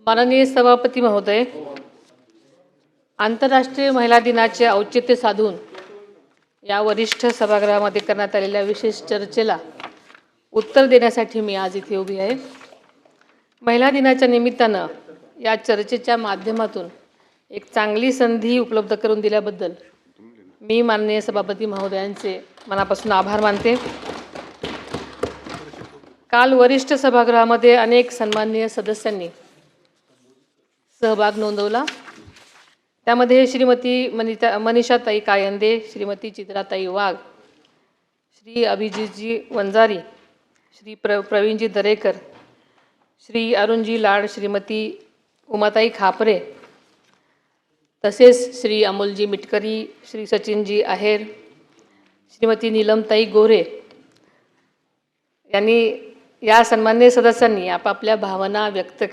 माननीय सभापती महोदय, आंतरराष्ट्रीय महिला दिनाचे औचित्य साधून या वरिष्ठ सभागृहामध्ये करण्यात आलेल्या विशेष चर्चेला उत्तर देण्यासाठी मी आज इथे उभी आहे। महिला दिनाच्या निमित्तानं या चर्चेच्या माध्यमातून एक चांगली संधी उपलब्ध करून दिल्याबद्दल मी माननीय सभापती महोदयांचे मनापासून आभार मानते। काल वरिष्ठ सभागृहामध्ये अनेक सन्माननीय सदस्यांनी सहभाग नोंदवला। त्यामध्ये श्रीमती मनीषाताई कायंदे, श्रीमती चित्राताई वाघ, श्री अभिजितजी वंजारी, श्री प्रवीणजी दरेकर, श्री अरुणजी लाड, श्रीमती उमाताई खापरे, तसेच श्री अमोलजी मिटकरी, श्री सचिनजी आहेर, श्रीमती नीलमताई गोरे यांनी या सन्माननीय सदस्यांनी आपापल्या भावना व्यक्त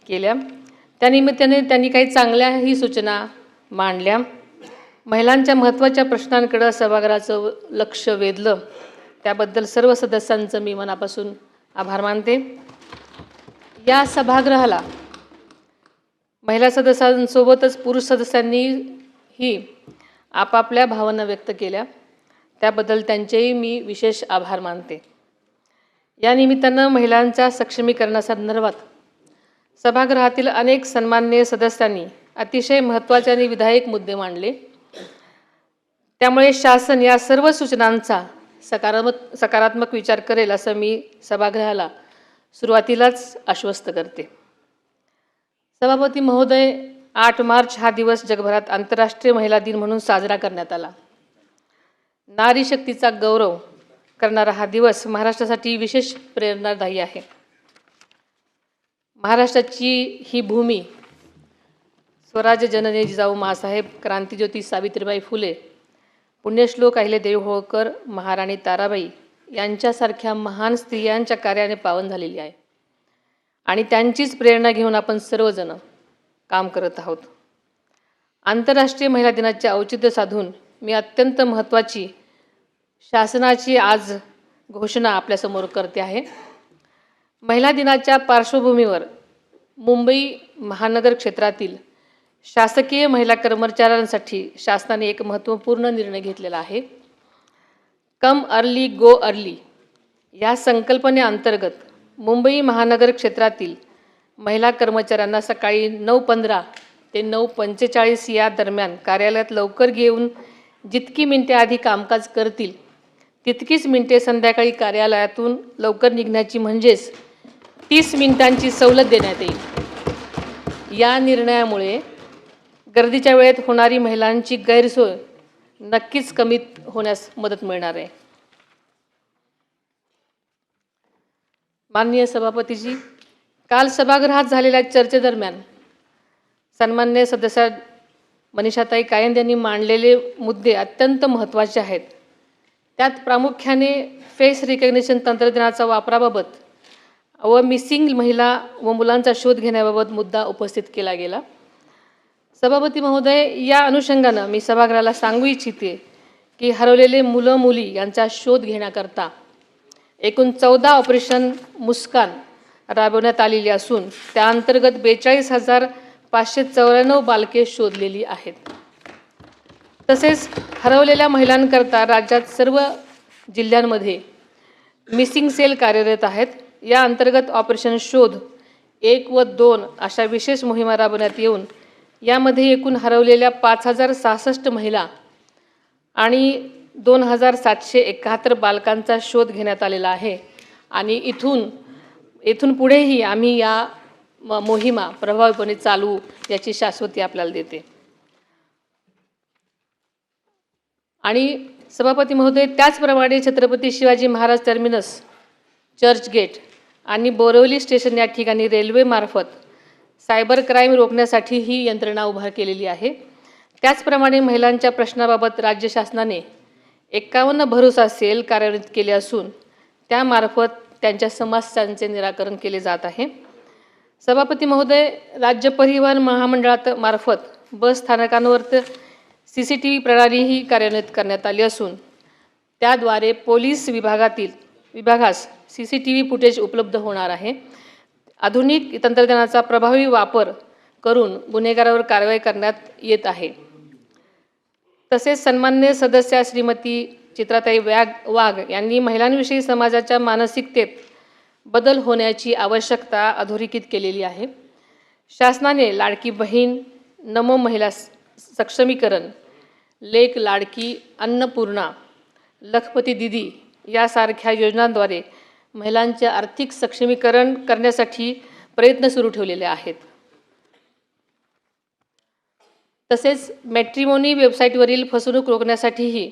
केल्या। त्यानिमित्ताने त्यांनी काही चांगल्याही सूचना मांडल्या। महिलांच्या महत्त्वाच्या प्रश्नांकडे सभागृहाचं लक्ष वेधलं, त्याबद्दल सर्व सदस्यांचं मी मनापासून आभार मानते। या सभागृहाला महिला सदस्यांसोबतच पुरुष सदस्यांनीही आपापल्या भावना व्यक्त केल्या, त्याबद्दल त्यांचेही मी विशेष आभार मानते। या निमित्तानं महिलांच्या सक्षमीकरणासंदर्भात सभागृहातील अनेक सन्माननीय सदस्यांनी अतिशय महत्त्वाचे आणि विधायक मुद्दे मांडले। त्यामुळे शासन या सर्व सूचनांचा सकारात्मक विचार करेल असं मी सभागृहाला सुरुवातीलाच आश्वस्त करते। सभापती महोदय, 8 मार्च हा दिवस जगभरात आंतरराष्ट्रीय महिला दिन म्हणून साजरा करण्यात आला। नारी शक्तीचा गौरव करणारा हा दिवस महाराष्ट्रासाठी विशेष प्रेरणादायी आहे। महाराष्ट्राची ही भूमी स्वराज्य जननी जिजाऊ माँसाहेब, क्रांतिज्योती सावित्रीबाई फुले, पुण्यश्लोक अहिल्यादेवी होळकर, महाराणी ताराबाई यांच्यासारख्या महान स्त्रियांच्या कार्याने पावन झालेली आहे आणि त्यांचीच प्रेरणा घेऊन आपण सर्वजण काम करत आहोत। आंतरराष्ट्रीय महिला दिनाचे औचित्य साधून मी अत्यंत महत्त्वाची शासनाची आज घोषणा आपल्यासमोर करते आहे। महिला दिनाच्या पार्श्वभूमीवर मुंबई महानगर क्षेत्रातील शासकीय महिला कर्मचाऱ्यांसाठी शासनाने एक महत्त्वपूर्ण निर्णय घेतलेला आहे। कम अर्ली गो अर्ली या संकल्पनेअंतर्गत मुंबई महानगर क्षेत्रातील महिला कर्मचाऱ्यांना सकाळी 9:15 ते 9:45 या दरम्यान कार्यालयात लवकर घेऊन जितकी मिनिटे आधी कामकाज करतील तितकीच मिनिटे संध्याकाळी कार्यालयातून लवकर निघण्याची म्हणजेच 30 मिनिटांची सवलत देण्यात येईल। या निर्णयामुळे गर्दीच्या वेळेत होणारी महिलांची गैरसोय नक्कीच कमी होण्यास मदत मिळणार आहे। माननीय सभापतीजी, काल सभागृहात झालेल्या चर्चेदरम्यान सन्माननीय सदस्य मनीषाताई कायंदे यांनी मांडलेले मुद्दे अत्यंत महत्त्वाचे आहेत। त्यात प्रामुख्याने फेस रिकग्निशन तंत्रज्ञानाचा वापराबाबत व मिसिंग महिला व मुलांचा शोध घेण्याबाबत मुद्दा उपस्थित केला गेला। सभापती महोदय, या अनुषंगानं मी सभागृहाला सांगू इच्छिते की हरवलेले मुलं मुली यांचा शोध घेण्याकरता एकूण 14 ऑपरेशन मुस्कान राबवण्यात आलेली असून त्या अंतर्गत 42,594 बालके शोधलेली आहेत। तसेच हरवलेल्या महिलांकरता राज्यात सर्व जिल्ह्यांमध्ये मिसिंग सेल कार्यरत आहेत। या अंतर्गत ऑपरेशन शोध 1 व 2 अशा विशेष मोहिमा राबवण्यात येऊन यामध्ये एकूण हरवलेल्या 5,066 महिला आणि 2,771 बालकांचा शोध घेण्यात आलेला आहे आणि इथून पुढेही आम्ही या मोहिमा प्रभावीपणे चालू याची शाश्वती आपल्याला देते। आणि सभापती महोदय, त्याचप्रमाणे छत्रपती शिवाजी महाराज टर्मिनस, चर्चगेट आणि बोरिवली स्टेशन या ठिकाणी रेल्वेमार्फत सायबर क्राईम रोखण्यासाठी ही यंत्रणा उभा केलेली आहे। त्याचप्रमाणे महिलांच्या प्रश्नाबाबत राज्य शासनाने 51 भरोसा सेल कार्यान्वित केले असून त्यामार्फत त्यांच्या समस्यांचे निराकरण केले जात आहे। सभापती महोदय, राज्य परिवहन महामंडळामार्फत बस स्थानकांवर CCTV प्रणालीही कार्यान्वित करण्यात आली असून त्याद्वारे पोलीस विभागास CCTV फुटेज उपलब्ध होणार आहे आधुनिक तंत्रज्ञानाचा प्रभावी वापर करून गुन्हेगारावर कारवाई करण्यात येत आहे. तसेच सन्माननीय सदस्या श्रीमती चित्राताई वाघ यांनी महिलांविषयी समाजाच्या मानसिकतेत बदल होण्याची आवश्यकता अधोरेखित केलेली आहे. शासनाने लाडकी बहीण, नमो महिला सक्षमीकरण, लेक लाडकी, अन्नपूर्णा, लखपती दीदी यासारख्या योजनांद्वारे महिलांचे आर्थिक सक्षमीकरण करण्यासाठी प्रयत्न सुरू ठेवलेले आहेत. तसेच मॅट्रिमोनी वेबसाईटवरील फसवणूक रोखण्यासाठीही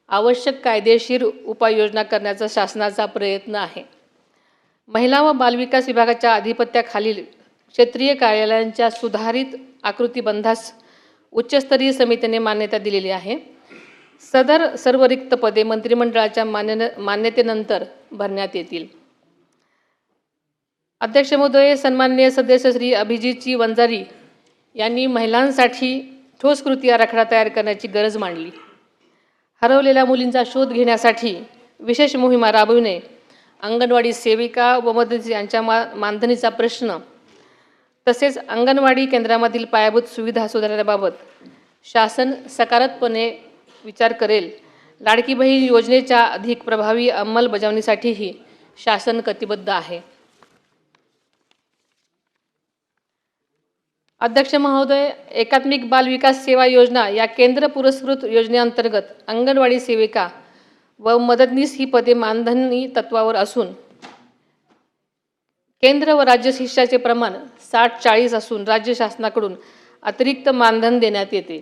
आवश्यक कायदेशीर उपाययोजना करण्याचा शासनाचा प्रयत्न आहे. महिला व बालविकास विभागाच्या आधिपत्याखालील क्षेत्रीय कार्यालयांच्या सुधारित आकृतिबंधास उच्चस्तरीय समितीने मान्यता दिलेली आहे. सदर सर्व रिक्त पदे मंत्रिमंडळाच्या मान्यतेनंतर भरण्यात येतील. अध्यक्ष महोदय, सन्माननीय सदस्य श्री अभिजितजी वंजारी यांनी महिलांसाठी ठोस कृती आराखडा तयार करण्याची गरज मांडली. हरवलेल्या मुलींचा शोध घेण्यासाठी विशेष मोहिमा राबविणे, अंगणवाडी सेविका व मदतनीस यांच्या मानधनीचा प्रश्न, तसेच अंगणवाडी केंद्रामधील पायाभूत सुविधा सुधारण्याबाबत शासन सकारात्मकपणे विचार करेल. लाडकी बहीण योजनेच्या अधिक प्रभावी अंमलबजावणीसाठीही शासन कटिबद्ध आहे. अध्यक्ष महोदय, एकात्मिक बाल विकास सेवा योजना या केंद्र पुरस्कृत योजनेअंतर्गत अंगणवाडी सेविका व मदतनीस ही पदे मानधनी तत्वावर असून केंद्र व राज्य शिष्याचे प्रमाण 60-40 असून राज्य शासनाकडून अतिरिक्त मानधन देण्यात येते.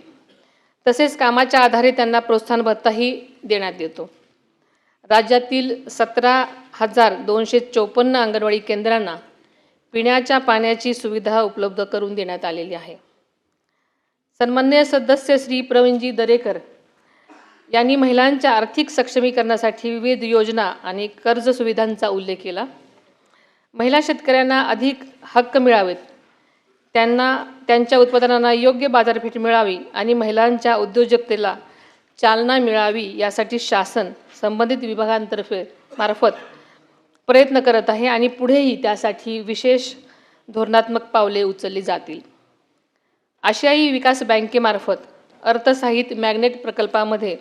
तसेच कामाच्या आधारे त्यांना प्रोत्साहन भत्ताही देण्यात येतो. राज्यातील 17,254 अंगणवाडी केंद्रांना पिण्याच्या पाण्याची सुविधा उपलब्ध करून देण्यात आलेली आहे. सन्माननीय सदस्य श्री प्रवीणजी दरेकर यांनी महिलांच्या आर्थिक सक्षमीकरणासाठी विविध योजना आणि कर्ज सुविधांचा उल्लेख केला. महिला शेतकऱ्यांना अधिक हक्क मिळावेत, त्यांच्या उत्पादनांना योग्य बाजारपेठ मिळावी आणि महिलांच्या उद्योजकतेला चालना मिळावी यासाठी शासन संबंधित विभागांमार्फत प्रयत्न करत आहे आणि पुढेही त्यासाठी विशेष धोरणात्मक पावले उचलली जातील. आशियाई विकास बँकेमार्फत अर्थसहाय्यित मॅग्नेट प्रकल्पामध्ये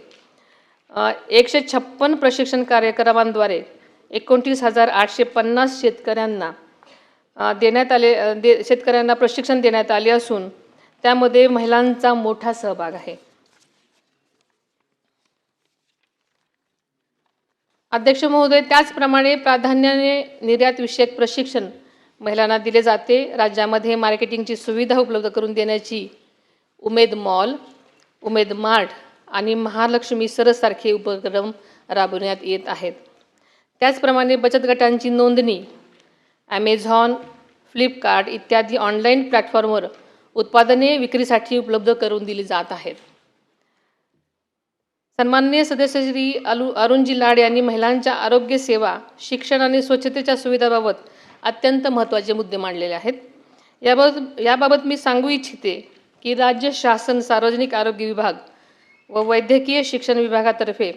156 प्रशिक्षण कार्यक्रमांद्वारे 29,850 शेतकऱ्यांना प्रशिक्षण देण्यात आले असून त्यामध्ये महिलांचा मोठा सहभाग आहे. अध्यक्ष महोदय, त्याचप्रमाणे प्राधान्याने निर्यात विषयक प्रशिक्षण महिलांना दिले जाते. राज्यामध्ये मार्केटिंगची सुविधा उपलब्ध करून देण्याची उमेद मॉल, उमेद मार्ट आणि महालक्ष्मी सरस सारखे उपक्रम राबवण्यात येत आहेत. त्याचप्रमाणे बचत गटांची नोंदणी ॲमेझॉन, फ्लिपकार्ट इत्यादी ऑनलाईन प्लॅटफॉर्मवर उत्पादने विक्रीसाठी उपलब्ध करून दिली जात आहेत. सन्माननीय सदस्य श्री अरुणजी लाड यांनी महिलांच्या आरोग्य सेवा, शिक्षण आणि स्वच्छतेच्या सुविधांबाबत अत्यंत महत्त्वाचे मुद्दे मांडलेले आहेत. याबाबत मी सांगू इच्छिते की राज्य शासन सार्वजनिक आरोग्य विभाग व वैद्यकीय शिक्षण विभागातर्फे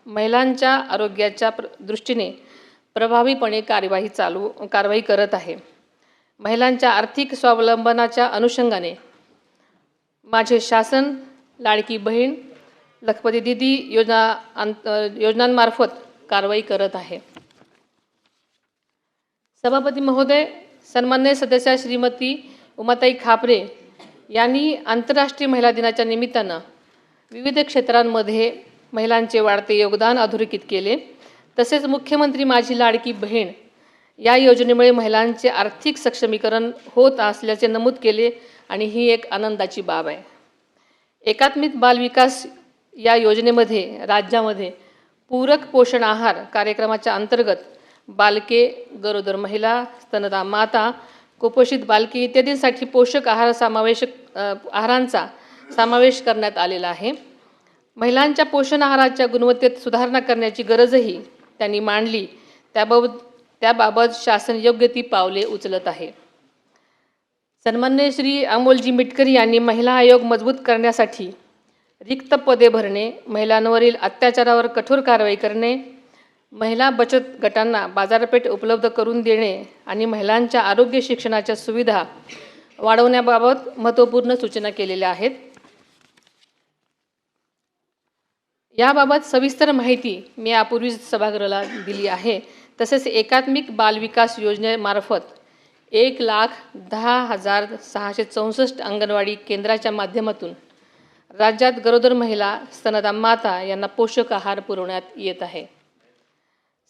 महिलांच्या आरोग्याच्या दृष्टीने प्रभावीपणे कारवाई करत आहे. महिलांच्या आर्थिक स्वावलंबनाच्या अनुषंगाने माझे शासन लाडकी बहीण, लखपती दीदी योजनांमार्फत कारवाई करत आहे. सभापती महोदय, सन्माननीय सदस्या श्रीमती उमाताई खापरे यांनी आंतरराष्ट्रीय महिला दिनाच्या निमित्तानं विविध क्षेत्रांमध्ये महिलांचे वाढते योगदान अधोरेखित केले. तसेच मुख्यमंत्री माझी लाडकी बहीण या योजनेमुळे महिलांचे आर्थिक सक्षमीकरण होत असल्याचे नमूद केले आणि ही एक आनंदाची बाब आहे. एकात्मिक बाल विकास या योजनेमध्ये राज्यामध्ये पूरक पोषण आहार कार्यक्रमाच्या अंतर्गत बालके, गरोदर महिला, स्तनदा माता, कुपोषित बालके इत्यादींसाठी पोषक आहारांचा समावेश करण्यात आलेला आहे. महिलांच्या पोषण आहाराच्या गुणवत्तेत सुधारणा करण्याची गरजही त्यांनी मांडली. त्याबाबत शासन योग्य ती पावले उचलत आहे. सन्माननीय श्री अमोलजी मिटकरी यांनी महिला आयोग मजबूत करण्यासाठी रिक्त पदे भरणे, महिलांवरील अत्याचारावर कठोर कारवाई करणे, महिला बचत गटांना बाजारपेठ उपलब्ध करून देणे आणि महिलांच्या आरोग्य शिक्षणाच्या सुविधा वाढवण्याबाबत महत्त्वपूर्ण सूचना केलेल्या आहेत. याबाबत सविस्तर माहिती मी यापूर्वीच सभागृहाला दिली आहे. तसेच एकात्मिक बालविकास योजनेमार्फत 1,10,664 अंगणवाडी केंद्राच्या माध्यमातून राज्यात गरोदर महिला, स्तनदा माता यांना पोषक आहार पुरवण्यात येत आहे.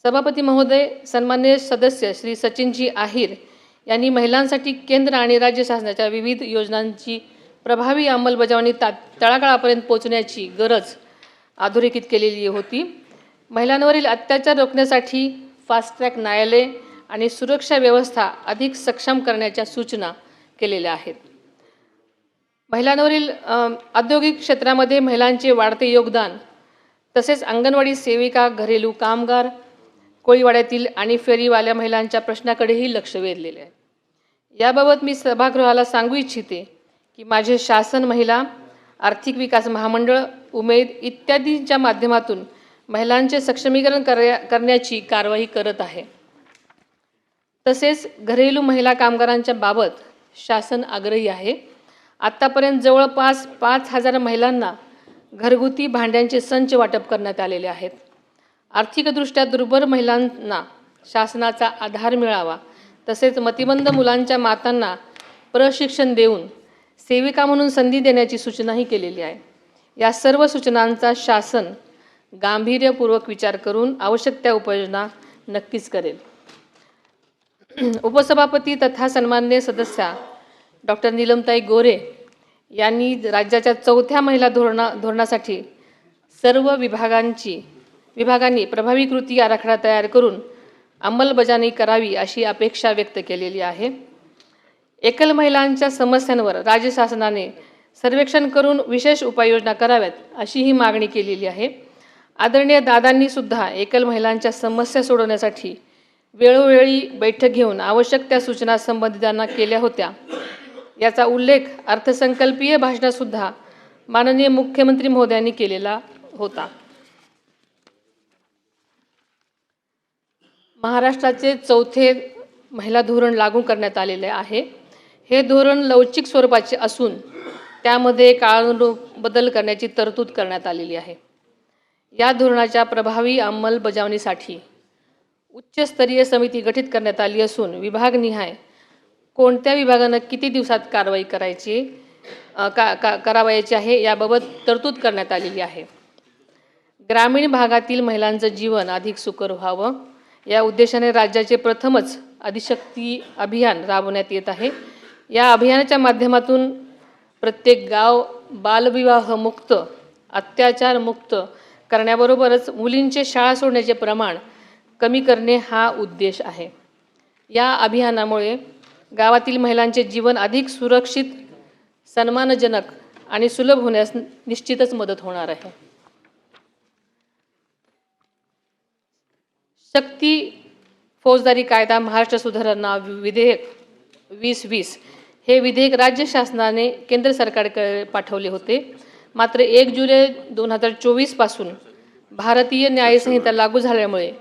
सभापती महोदय, सन्माननीय सदस्य श्री सचिनजी आहिर यांनी महिलांसाठी केंद्र आणि राज्य शासनाच्या विविध योजनांची प्रभावी अंमलबजावणी तळागाळापर्यंत पोहोचण्याची गरज अधोरेखित केलेली होती. महिलांवरील अत्याचार रोखण्यासाठी फास्ट ट्रॅक न्यायालय आणि सुरक्षा व्यवस्था अधिक सक्षम करण्याच्या सूचना केलेल्या आहेत. महिलांवरील औद्योगिक क्षेत्रामध्ये महिलांचे वाढते योगदान, तसेच अंगणवाडी सेविका, घरेलू कामगार, कोळीवाड्यातील आणि फेरीवाल्या महिलांच्या प्रश्नाकडेही लक्ष वेधलेले आहे. याबाबत मी सभागृहाला सांगू इच्छिते की माझे शासन महिला, आर्थिक विकास महामंडळ, उमेद इत्यादींच्या माध्यमातून महिलांचे सक्षमीकरण करण्याची कारवाई करत आहे. तसेच घरेलू महिला कामगारांच्या बाबत शासन आग्रही आहे. आत्तापर्यंत जवळपास 5,000 महिलांना घरगुती भांड्यांचे संच वाटप करण्यात आलेले आहेत. आर्थिकदृष्ट्या दुर्बल महिलांना शासनाचा आधार मिळावा, तसेच मतिमंद मुलांच्या मातांना प्रशिक्षण देऊन सेविका म्हणून संधी देण्याची सूचनाही केलेली आहे. या सर्व सूचनांचा शासन गांभीर्यपूर्वक विचार करून आवश्यक त्या उपाययोजना नक्कीच करेल. उपसभापती तथा सन्माननीय सदस्या डॉक्टर नीलमताई गोरे यांनी राज्याच्या 4थ्या महिला धोरणासाठी सर्व विभागांनी प्रभावी कृती आराखडा तयार करून अंमलबजावणी करावी अशी अपेक्षा व्यक्त केलेली आहे. एकल महिलांच्या समस्यांवर राज्य शासनाने सर्वेक्षण करून विशेष उपाययोजना कराव्यात अशी ही मागणी केलेली आहे. आदरणीय दादांनी सुद्धा एकल महिलांच्या समस्या सोडवण्यासाठी वेळोवेळी बैठक घेऊन आवश्यक त्या सूचना संबंधितांना केल्या होत्या. याचा उल्लेख अर्थसंकल्पीय भाषणातसुद्धा माननीय मुख्यमंत्री महोदयांनी केलेला होता. महाराष्ट्राचे 4थे महिला धोरण लागू करण्यात आलेले आहे. हे धोरण लवचिक स्वरूपाचे असून त्यामध्ये काळानुरूप बदल करण्याची तरतूद करण्यात आलेली आहे. या धोरणाच्या प्रभावी अंमलबजावणीसाठी उच्चस्तरीय समिती गठीत करण्यात आली असून विभागनिहाय कोणत्या विभागानं किती दिवसात कारवाई करावयाची आहे याबाबत तरतूद करण्यात आलेली आहे. ग्रामीण भागातील महिलांचं जीवन अधिक सुकर व्हावं या उद्देशाने राज्याचे प्रथमच आदिशक्ती अभियान राबवण्यात येत आहे. या अभियानाच्या माध्यमातून प्रत्येक गाव बालविवाहमुक्त, अत्याचारमुक्त करण्याबरोबरच मुलींचे शाळा सोडण्याचे प्रमाण कमी करणे हा उद्देश आहे. या अभियानामुळे गावातील महिलांचे जीवन अधिक सुरक्षित, सन्मानजनक आणि सुलभ होण्यास निश्चितच मदत होणार आहे. शक्ती फौजदारी कायदा महाराष्ट्र सुधारणा विधेयक 2020 हे विधेयक राज्य शासनाने केंद्र सरकारकडे पाठवले होते. मात्र 1 जुलै 2024 पासून भारतीय न्यायसंहिता लागू झाल्यामुळे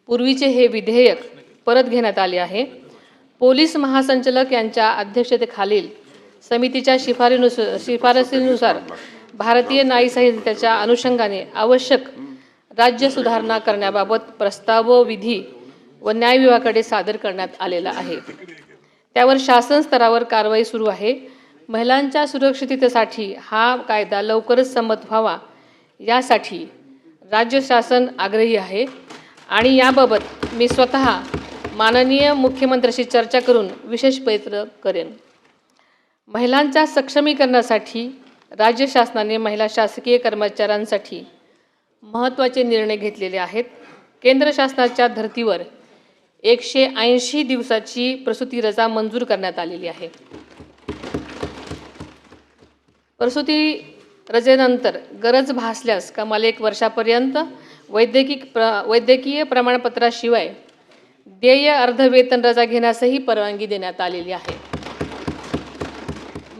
पूर्वीचे हे विधेयक परत घेण्यात आले आहे. पोलीस महासंचालक यांच्या अध्यक्षतेखालील समितीच्या शिफारसीनुसार भारतीय न्यायसंहितेच्या अनुषंगाने आवश्यक राज्य सुधारणा करण्याबाबत प्रस्ताव विधी व न्याय विभागाकडे सादर करण्यात आलेला आहे. त्यावर शासन स्तरावर कारवाई सुरू आहे. महिलांच्या सुरक्षिततेसाठी हा कायदा लवकरच संमत व्हावा यासाठी राज्य शासन आग्रही आहे आणि याबाबत मी स्वतः माननीय मुख्यमंत्र्यांशी चर्चा करून विशेष प्रयत्न करेन. महिलांच्या सक्षमीकरणासाठी राज्य शासनाने महिला शासकीय कर्मचाऱ्यांसाठी महत्त्वाचे निर्णय घेतलेले आहेत. केंद्र शासनाच्या धर्तीवर 180 दिवसाची प्रसूती रजा मंजूर करण्यात आलेली आहे. प्रसूती रजेनंतर गरज भासल्यास कमाल 1 वर्षापर्यंत वैद्यकीय प्रमाणपत्राशिवाय देय अर्धवेतन रजा घेण्यासही परवानगी देण्यात आलेली आहे.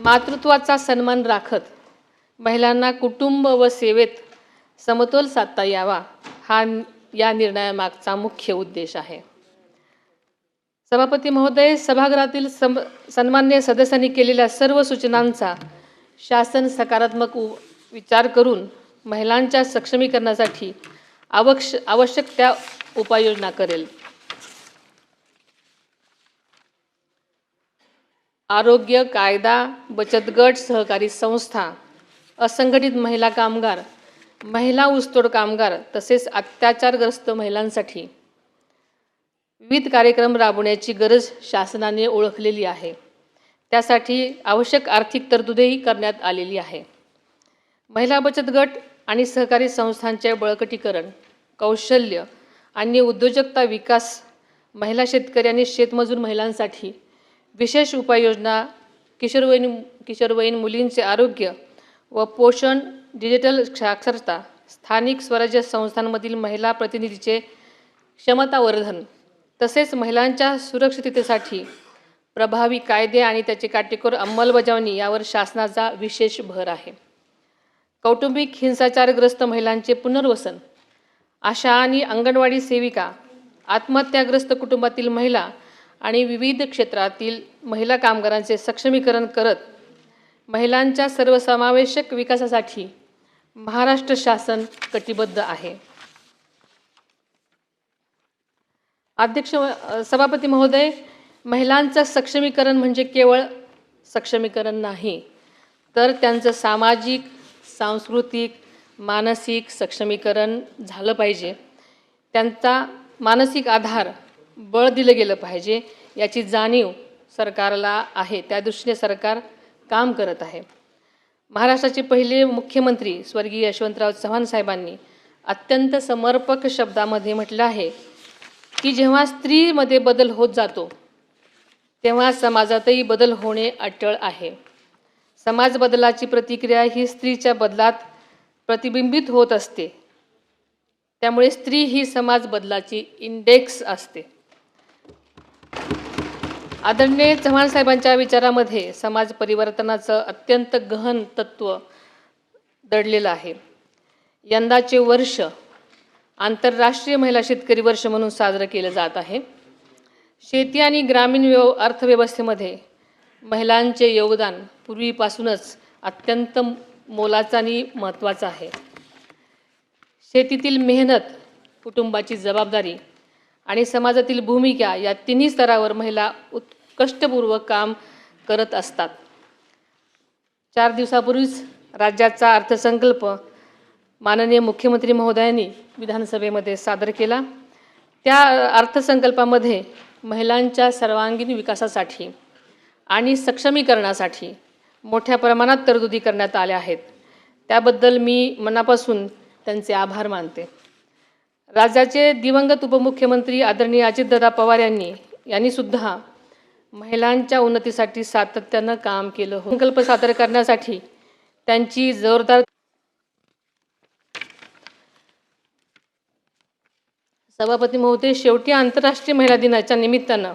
मातृत्वाचा सन्मान राखत महिलांना कुटुंब व सेवेत समतोल साधता यावा या निर्णयामागचा मुख्य उद्देश आहे. सभापती महोदय, सभागृहातील सन्मान्य सदस्यांनी केलेल्या सर्व सूचनांचा शासन सकारात्मक विचार करून महिलांच्या सक्षमीकरणासाठी आवश्यक त्या उपाययोजना करेल. आरोग्य, कायदा, बचत गट, सहकारी संस्था, असंघटित महिला कामगार, महिला ऊसतोड कामगार तसेच अत्याचारग्रस्त महिलांसाठी विविध कार्यक्रम राबवण्याची गरज शासनाने ओळखलेली आहे. त्यासाठी आवश्यक आर्थिक तरतुदही करण्यात आलेली आहे. महिला बचत गट आणि सहकारी संस्थांचे बळकटीकरण, कौशल्य आणि उद्योजकता विकास, महिला शेतकरी आणि शेतमजूर महिलांसाठी विशेष उपाययोजना, किशोरवयीन मुलींचे आरोग्य व पोषण, डिजिटल साक्षरता, स्थानिक स्वराज्य संस्थांमधील महिला प्रतिनिधीचे क्षमतावर्धन तसेच महिलांच्या सुरक्षिततेसाठी प्रभावी कायदे आणि त्याची काटेकोर अंमलबजावणी यावर शासनाचा विशेष भर आहे. कौटुंबिक हिंसाचारग्रस्त महिलांचे पुनर्वसन, आशा आणि अंगणवाडी सेविका, आत्महत्याग्रस्त कुटुंबातील महिला आणि विविध क्षेत्रातील महिला कामगारांचे सक्षमीकरण करत महिलांच्या सर्वसमावेशक विकासासाठी महाराष्ट्र शासन कटिबद्ध आहे. सभापती महोदय, महिलांचं सक्षमीकरण म्हणजे केवळ सक्षमीकरण नाही, तर त्यांचं सामाजिक, सांस्कृतिक, मानसिक सक्षमीकरण झालं पाहिजे. त्यांचा मानसिक आधार, बळ दिलं गेलं पाहिजे याची जाणीव सरकारला आहे. त्या दृष्टीने सरकार काम करत आहे. महाराष्ट्राचे पहिले मुख्यमंत्री स्वर्गीय यशवंतराव चव्हाण साहेबांनी अत्यंत समर्पक शब्दामध्ये म्हटलं आहे की जेव्हा स्त्रीमध्ये बदल होत जातो तेव्हा समाजातही बदल होणे अटळ आहे. समाज बदलाची प्रतिक्रिया ही स्त्रीच्या बदलात प्रतिबिंबित होत असते. त्यामुळे स्त्री ही समाज बदलाची इंडेक्स असते. आदरणीय चव्हाण साहेबांच्या विचारामध्ये समाज परिवर्तनाचं अत्यंत गहन तत्त्व दडलेलं आहे. यंदाचे वर्ष आंतरराष्ट्रीय महिला शेतकरी वर्ष म्हणून साजरं केलं जात आहे. शेती आणि ग्रामीण अर्थव्यवस्थेमध्ये महिलांचे योगदान पूर्वीपासूनच अत्यंत मोलाचं आणि महत्त्वाचं आहे. शेतीतील मेहनत, कुटुंबाची जबाबदारी आणि समाजातील भूमिका या तिन्ही स्तरावर महिला उत्कृष्टपूर्वक काम करत असतात. 4 दिवसापूर्वीच राज्याचा अर्थसंकल्प माननीय मुख्यमंत्री महोदयांनी विधानसभेमध्ये सादर केला. त्या अर्थसंकल्पामध्ये महिलांच्या सर्वांगीण विकासासाठी आणि सक्षमीकरणासाठी मोठ्या प्रमाणात तरतुदी करण्यात आल्या आहेत. त्याबद्दल मी मनापासून त्यांचे आभार मानते. राज्याचे दिवंगत उपमुख्यमंत्री आदरणीय अजितदादा पवार यांनी सुद्धा महिलांच्या उन्नतीसाठी सातत्यानं काम केलं. संकल्प सादर करण्यासाठी त्यांची जोरदार सभापती महोदय, शेवटी आंतरराष्ट्रीय महिला दिनाच्या निमित्तानं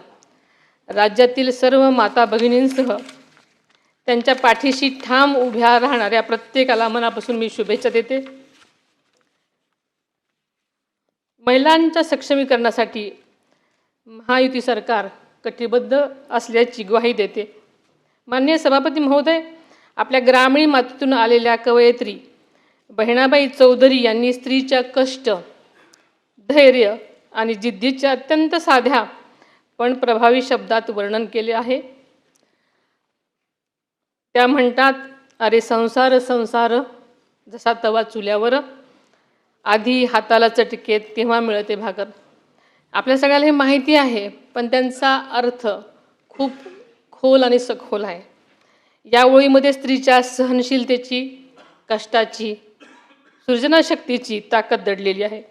राज्यातील सर्व माता भगिनींसह त्यांच्या पाठीशी ठाम उभ्या राहणाऱ्या प्रत्येकाला मनापासून मी शुभेच्छा देते. महिलांच्या सक्षमीकरणासाठी महायुती सरकार कटिबद्ध असल्याची ग्वाही देते. माननीय सभापती महोदय, आपल्या ग्रामीण मातीतून आलेल्या कवयित्री बहिणाबाई चौधरी यांनी स्त्रीच्या कष्ट, धैर्य आणि जिद्दीच्या अत्यंत साध्या पण प्रभावी शब्दात वर्णन केले आहे. त्या म्हणतात, अरे संसार संसार जसा तवा चुल्यावर, आधी हाताला चटके तेव्हा मिळते भाकर. आपल्या सगळ्याला हे माहिती आहे, पण त्यांचा अर्थ खूप खोल आणि सखोल आहे. या ओळीमध्ये स्त्रीच्या सहनशीलतेची, कष्टाची, सृजनशक्तीची ताकद दडलेली आहे.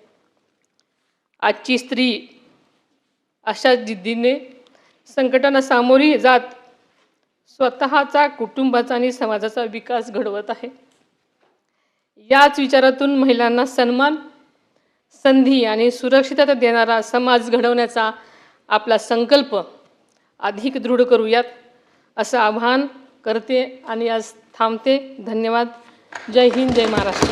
आजची स्त्री अशा जिद्दीने संकटांना सामोरी जात स्वतःचा, कुटुंबाचा आणि समाजाचा विकास घडवत आहे. याच विचारातून महिलांना सन्मान, संधी आणि सुरक्षितता देणारा समाज घडवण्याचा आपला संकल्प अधिक दृढ करूयात असं आवाहन करते आणि आज थांबते. धन्यवाद. जय हिंद, जय महाराष्ट्र.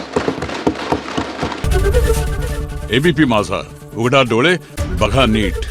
एबीपी माझा, उघडा डोळे बघा नीट.